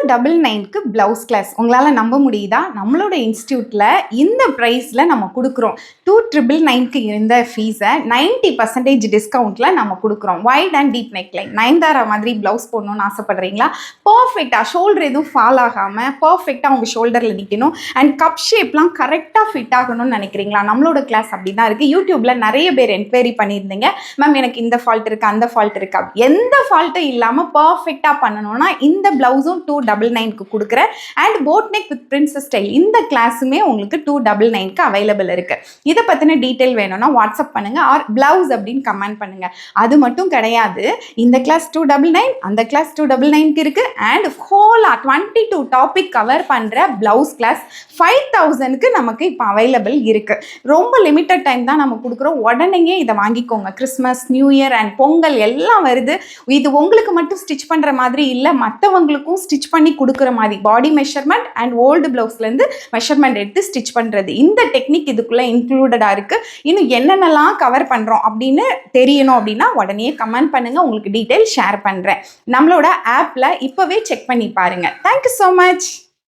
299க்கு blouse class. உங்களால் நம்ப முடியுதா? நம்மளோட இன்ஸ்டியூட்டில் இந்த ப்ரைஸில் நம்ம கொடுக்குறோம். 299க்கு இருந்த ஃபீஸை 90% டிஸ்கவுண்ட்டில் நம்ம கொடுக்குறோம். Wide and deep neck line Nayanthara மாதிரி ப்ளவுஸ் போடணும்னு ஆசைப்படுறீங்களா? பர்ஃபெக்டாக ஷோல்டர் எதுவும் ஃபால் ஆகாமல் பர்ஃபெக்டாக உங்கள் ஷோல்டரில் நிற்கணும் அண்ட் கப் ஷேப்லாம் கரெக்டாக ஃபிட் ஆகணும்னு நினைக்கிறீங்களா? நம்மளோட கிளாஸ் அப்படி தான் இருக்குது. யூடியூப்பில் நிறைய பேர் என்கொயரி பண்ணியிருந்தீங்க, மேம் எனக்கு இந்த ஃபால்ட் இருக்குது அந்த ஃபால்ட் இருக்கா. எந்த ஃபால்ட்டும் இல்லாமல் பர்ஃபெக்டாக பண்ணணும்னா இந்த ப்ளவுஸும் 299க்கு கொடுக்குறேன். And boat neck with princess style இந்த கிளாஸுமே உங்களுக்கு 299க்கு அவைலபிள் இருக்குது. இதை பற்றின டீட்டெயில் வேணும்னா வாட்ஸ்அப் பண்ணுங்கள் ஆர் ப்ளவுஸ் அப்படின்னு கமெண்ட் பண்ணுங்கள். அது மட்டும் கிடையாது, இந்த கிளாஸ் 299, அந்த கிளாஸ் 299க்கு இருக்குது. அண்ட் ஹோலாக 22 டாபிக் கவர் பண்ணுற ப்ளவுஸ் கிளாஸ் 5000க்கு நமக்கு இப்போ அவைலபிள் இருக்குது. ரொம்ப லிமிட்டட் டைம் தான் நம்ம கொடுக்குறோம். உடனே இதை வாங்கிக்கோங்க. Christmas, new year and Pongal எல்லாம் வருது. இது உங்களுக்கு மட்டும் ஸ்டிச் பண்ணுற மாதிரி இல்லை, மற்றவங்களுக்கும் ஸ்டிச் பண்ணி கொடுக்குற மாதிரி பாடி மெஷர்மெண்ட் அண்ட் ஓல்டு ப்ளவுஸ்லேருந்து மெஷர்மெண்ட் எடுத்து ஸ்டிச் பண்ணுறது. இந்த டெக்னிக் இதுக்குள்ளே இன்க்ளூடடாக இருக்குது. இன்னும் என்னென்னலாம் கவர் பண்ணுறோம் அப்படின்னு தெரியணும் அப்படின்னா உடனே கமெண்ட் பண்ணுங்கள், உங்களுக்கு டீட்டெயில் ஷேர் பண்ணுறேன். நம்மளோட ஆப்பில் இப்போவே செக் பண்ணி பாருங்கள். Thank you so much.